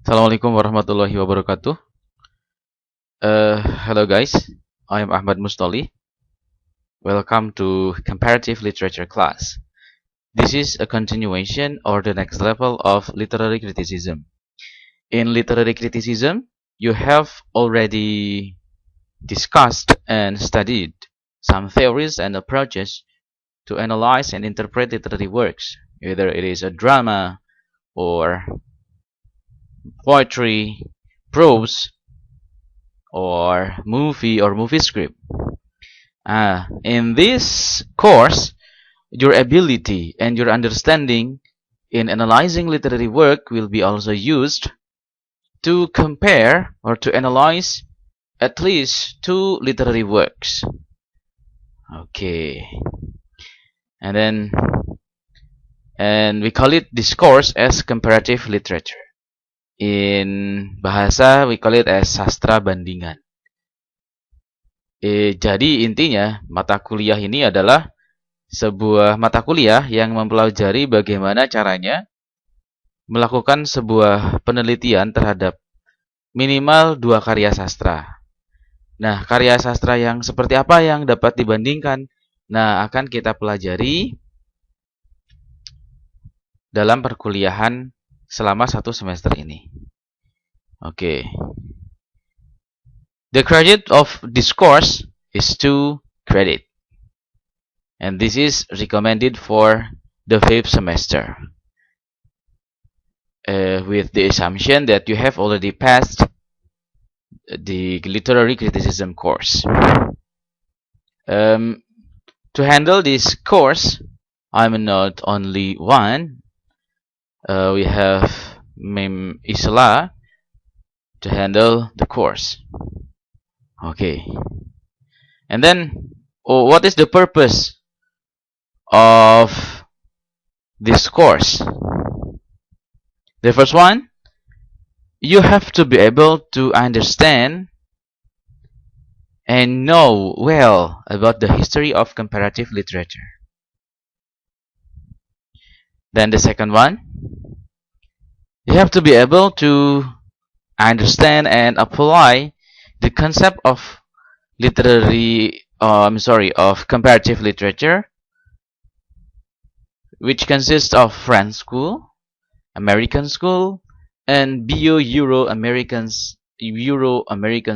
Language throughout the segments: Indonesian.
Assalamualaikum warahmatullahi wabarakatuh. Hello guys, I am Ahmad Mustoli. Welcome to Comparative Literature class. This is a continuation or the next level of literary criticism. In literary criticism, you have already discussed and studied some theories and approaches to analyze and interpret literary works, whether it is a drama or poetry, prose, or movie script. In this course, your ability and your understanding in analyzing literary work will be also used to compare or to analyze at least two literary works. Okay. And we call it this course as comparative literature. In bahasa we call it as sastra bandingan. Jadi intinya mata kuliah ini adalah sebuah mata kuliah yang mempelajari bagaimana caranya melakukan sebuah penelitian terhadap minimal 2 karya sastra. Nah, karya sastra yang seperti apa yang dapat dibandingkan? Nah, akan kita pelajari dalam perkuliahan selama 1 semester ini. Oke. The credit of this course is 2 credit. And this is recommended for the 5th semester. With the assumption that you have already passed the literary criticism course. To handle this course, I'm not only one. We have Mim Isla to handle the course. Okay. And then, what is the purpose of this course? The first one, you have to be able to understand and know well about the history of comparative literature. Then the second one, you have to be able to understand and apply the concept of of comparative literature, which consists of French school, American school, and Euro-American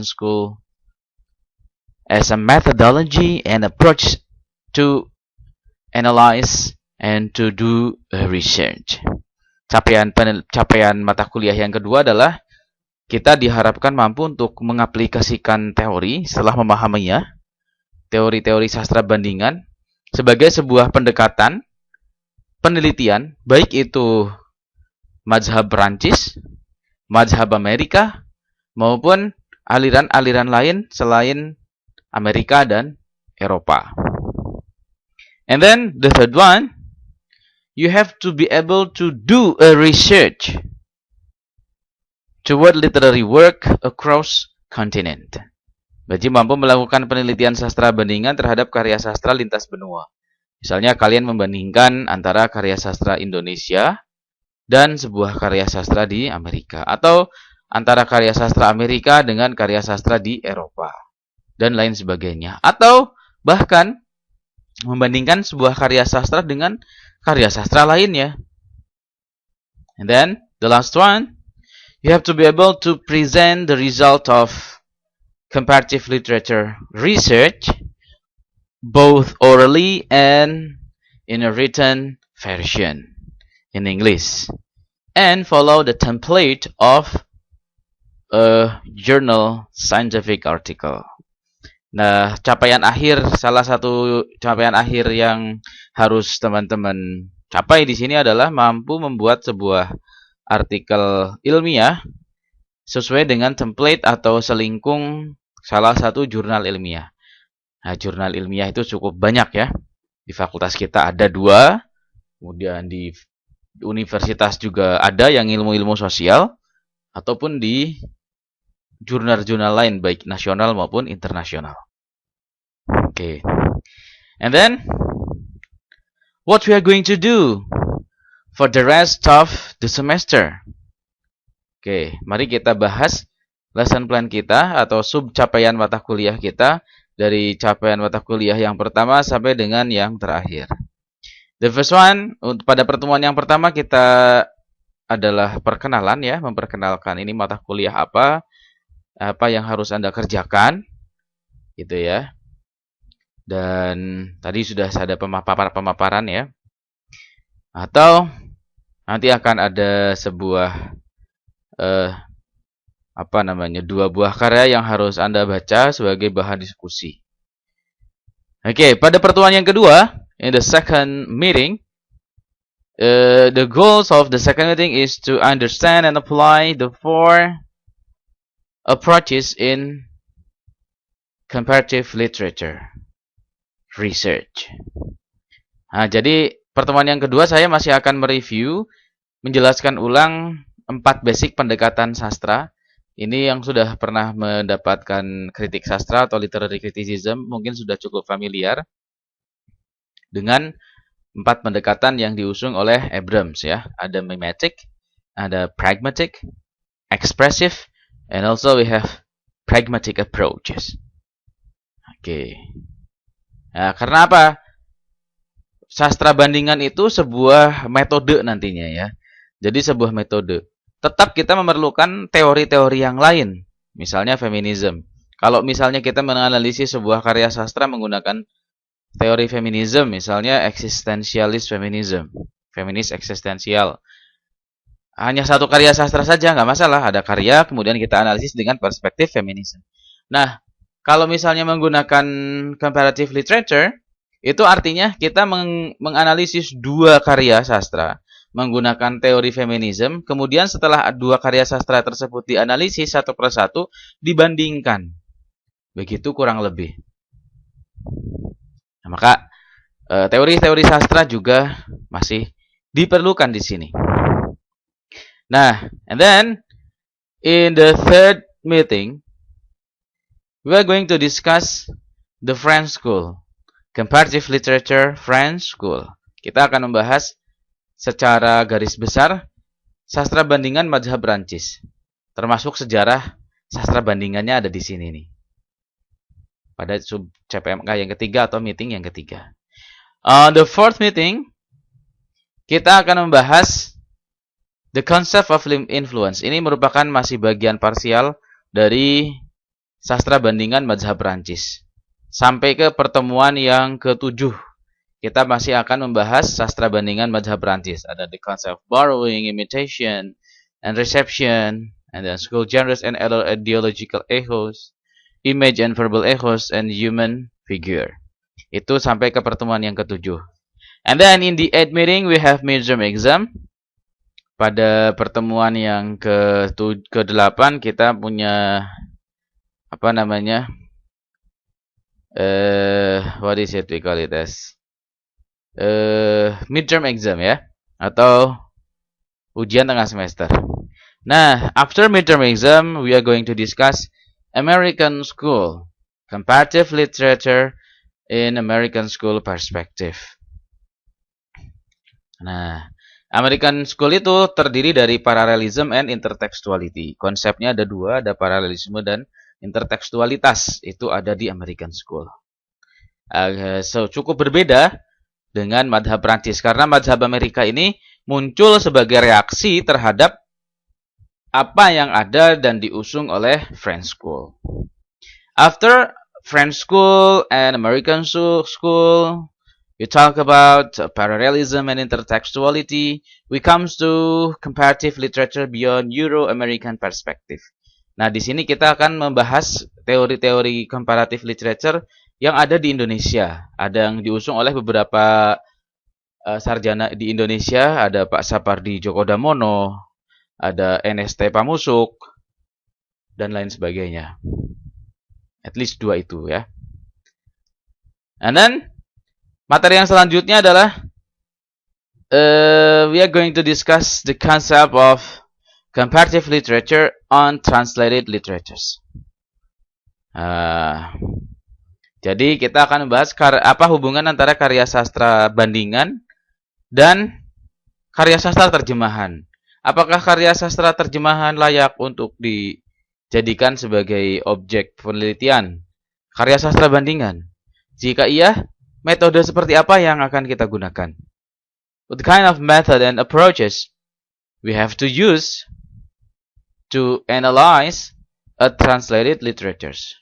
school as a methodology and approach to analyze and to do research. Capaian mata kuliah yang kedua adalah kita diharapkan mampu untuk mengaplikasikan teori setelah memahaminya, teori-teori sastra bandingan sebagai sebuah pendekatan penelitian, baik itu mazhab Perancis, mazhab Amerika, maupun aliran-aliran lain selain Amerika dan Eropa. And then the third one, you have to be able to do a research toward literary work across continent. Berarti mampu melakukan penelitian sastra bandingan terhadap karya sastra lintas benua. Misalnya kalian membandingkan antara karya sastra Indonesia dan sebuah karya sastra di Amerika, atau antara karya sastra Amerika dengan karya sastra di Eropa, dan lain sebagainya. Atau bahkan membandingkan sebuah karya sastra dengan karya sastra lainnya. And then, the last one, you have to be able to present the result of comparative literature research, both orally and in a written version in English, and follow the template of a journal scientific article. Nah, salah satu capaian akhir yang harus teman-teman capai di sini adalah mampu membuat sebuah artikel ilmiah sesuai dengan template atau selingkung salah satu jurnal ilmiah. Nah, jurnal ilmiah itu cukup banyak ya. Di fakultas kita ada 2, kemudian di universitas juga ada yang ilmu-ilmu sosial, ataupun di jurnal-jurnal lain baik nasional maupun internasional. Okay. And then what we are going to do for the rest of the semester. Oke, mari kita bahas lesson plan kita atau sub capaian mata kuliah kita dari capaian mata kuliah yang pertama sampai dengan yang terakhir. The first one, pada pertemuan yang pertama kita adalah perkenalan ya, memperkenalkan ini mata kuliah apa yang harus Anda kerjakan, gitu ya. Dan tadi sudah ada pemaparan ya. Atau nanti akan ada sebuah dua buah karya yang harus Anda baca sebagai bahan diskusi. Oke, pada pertemuan yang kedua, in the second meeting, the goals of the second meeting is to understand and apply the four approaches in comparative literature research. Nah, jadi pertemuan yang kedua saya masih akan mereview, menjelaskan ulang 4 basic pendekatan sastra. Ini yang sudah pernah mendapatkan kritik sastra atau literary criticism mungkin sudah cukup familiar dengan 4 pendekatan yang diusung oleh Abrams ya. Ada mimetic, ada pragmatic, expressive, and also we have pragmatic approaches. Oke. Nah, karena apa? Sastra bandingan itu sebuah metode nantinya ya. Jadi sebuah metode. Tetap kita memerlukan teori-teori yang lain. Misalnya feminisme. Kalau misalnya kita menganalisis sebuah karya sastra menggunakan teori feminisme, misalnya existentialist feminism, feminis eksistensial. Hanya satu karya sastra saja, nggak masalah. Ada karya, kemudian kita analisis dengan perspektif feminisme. Nah, kalau misalnya menggunakan comparative literature, itu artinya kita menganalisis 2 karya sastra menggunakan teori feminisme, kemudian setelah 2 karya sastra tersebut dianalisis satu persatu, dibandingkan. Begitu kurang lebih. Nah, maka teori-teori sastra juga masih diperlukan di sini. Nah, and then in the third meeting, we are going to discuss the French school, comparative literature French school. Kita akan membahas secara garis besar sastra bandingan mazhab Prancis. Termasuk sejarah sastra bandingannya ada di sini nih. Pada sub CPMK yang ketiga atau meeting yang ketiga. The fourth meeting, kita akan membahas the concept of influence. Ini merupakan masih bagian parsial dari sastra bandingan mazhab Prancis. Sampai ke pertemuan yang ke-7. Kita masih akan membahas sastra bandingan mazhab Prancis. Ada the concept of borrowing, imitation, and reception, and then school genres and ideological echoes, image and verbal echoes, and human figure. Itu sampai ke pertemuan yang ke-7. And then in the 8th meeting, we have midterm exam. Pada pertemuan yang ke-8, kita punya what is it we call it as? Midterm exam ya, atau ujian tengah semester. Nah, after midterm exam, we are going to discuss American School, comparative literature in American School perspective. Nah, American School itu terdiri dari parallelism and intertextuality. Konsepnya ada 2, ada paralelisme dan intertekstualitas. Itu ada di American School. So, cukup berbeda dengan madhab Prancis. Karena madhab Amerika ini muncul sebagai reaksi terhadap apa yang ada dan diusung oleh French School. After French School and American School, we talk about parallelism and intertextuality. We comes to comparative literature beyond Euro-American perspective. Nah, di sini kita akan membahas teori-teori comparative literature yang ada di Indonesia. Ada yang diusung oleh beberapa sarjana di Indonesia. Ada Pak Sapardi Djoko Damono, ada NST Pamusuk, dan lain sebagainya. At least 2 itu ya. And then materi yang selanjutnya adalah we are going to discuss the concept of comparative literature on translated literatures. Jadi kita akan membahas apa hubungan antara karya sastra bandingan dan karya sastra terjemahan. Apakah karya sastra terjemahan layak untuk dijadikan sebagai objek penelitian? Karya sastra bandingan. Jika iya, metode seperti apa yang akan kita gunakan? What kind of method and approaches we have to use to analyze a translated literatures?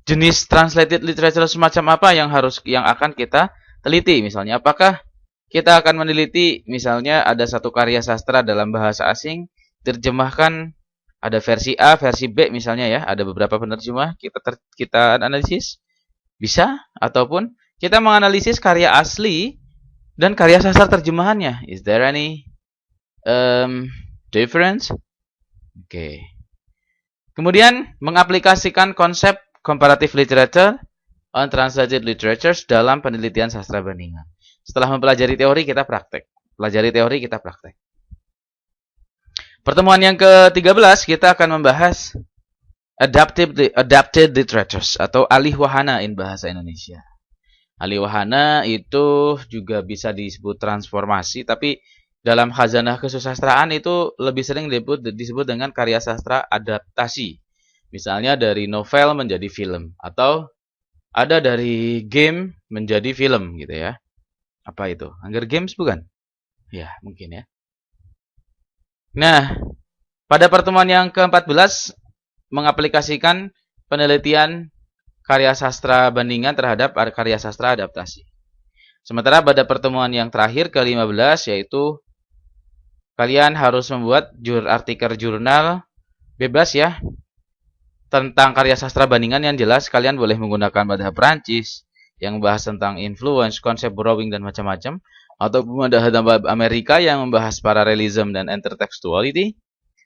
Jenis translated literature semacam apa yang akan kita teliti? Misalnya, apakah kita akan meneliti misalnya ada satu karya sastra dalam bahasa asing diterjemahkan, ada versi A, versi B misalnya ya, ada beberapa penerjemah, kita analisis bisa, ataupun kita menganalisis karya asli dan karya sastra terjemahannya. Is there any difference? Oke. Kemudian mengaplikasikan konsep comparative literature on translated literatures dalam penelitian sastra bandingan. Setelah mempelajari teori, kita praktek. Pelajari teori, kita praktek. Pertemuan yang ke-13, kita akan membahas adapted literatures atau alih wahana in bahasa Indonesia. Alih wahana itu juga bisa disebut transformasi, tapi dalam khazanah kesusastraan itu lebih sering disebut dengan karya sastra adaptasi. Misalnya dari novel menjadi film, atau ada dari game menjadi film gitu ya. Apa itu? Hunger Games bukan? Ya, mungkin ya. Nah, pada pertemuan yang ke-14 mengaplikasikan penelitian karya sastra bandingan terhadap karya sastra adaptasi. Sementara pada pertemuan yang terakhir ke-15 yaitu kalian harus membuat artikel jurnal bebas ya tentang karya sastra bandingan yang jelas. Kalian boleh menggunakan madhab Perancis yang membahas tentang influence, konsep borrowing dan macam-macam, atau madhab Amerika yang membahas parallelism dan intertextuality,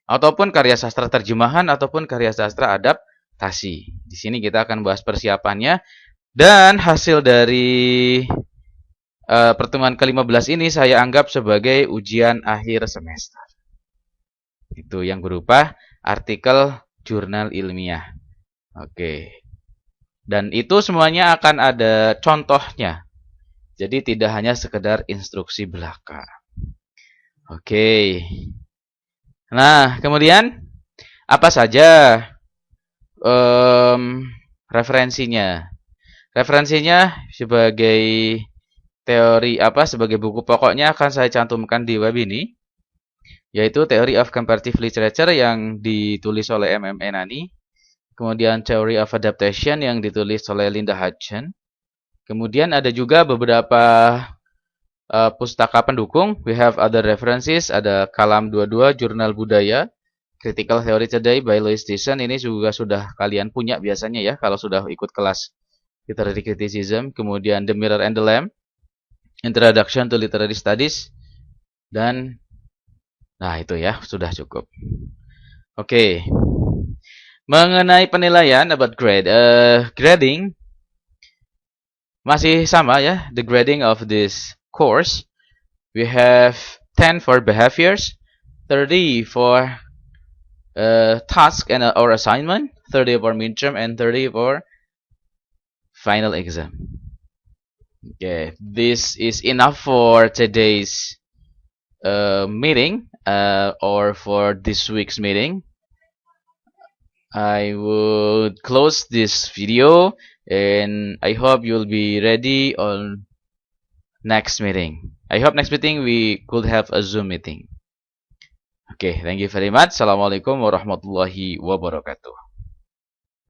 ataupun karya sastra terjemahan ataupun karya sastra adaptasi. Di sini kita akan bahas persiapannya dan hasil dari pertemuan ke-15 ini saya anggap sebagai ujian akhir semester. Itu yang berupa artikel jurnal ilmiah. Oke. Dan itu semuanya akan ada contohnya. Jadi tidak hanya sekedar instruksi belaka. Oke. Nah, kemudian apa saja referensinya? Referensinya sebagai teori sebagai buku pokoknya akan saya cantumkan di web ini, yaitu Theory of Comparative Literature yang ditulis oleh M.M. Enani, kemudian Theory of Adaptation yang ditulis oleh Linda Hudson, kemudian ada juga beberapa pustaka pendukung. We have other references, ada Kalam 22, Jurnal Budaya, Critical Theory Today by Louis Thiessen, ini juga sudah kalian punya biasanya ya kalau sudah ikut kelas Literary Criticism, kemudian The Mirror and the Lamp, Introduction to Literary Studies, dan nah itu ya, sudah cukup. Oke. Mengenai penilaian about grading masih sama ya, the grading of this course. We have 10 for behaviors, 30 for task and or assignment, 30 for midterm, and 30 for final exam. Okay, this is enough for today's meeting or for this week's meeting. I would close this video and I hope you'll be ready on next meeting. I hope next meeting we could have a Zoom meeting. Okay, thank you very much. Assalamualaikum warahmatullahi wabarakatuh.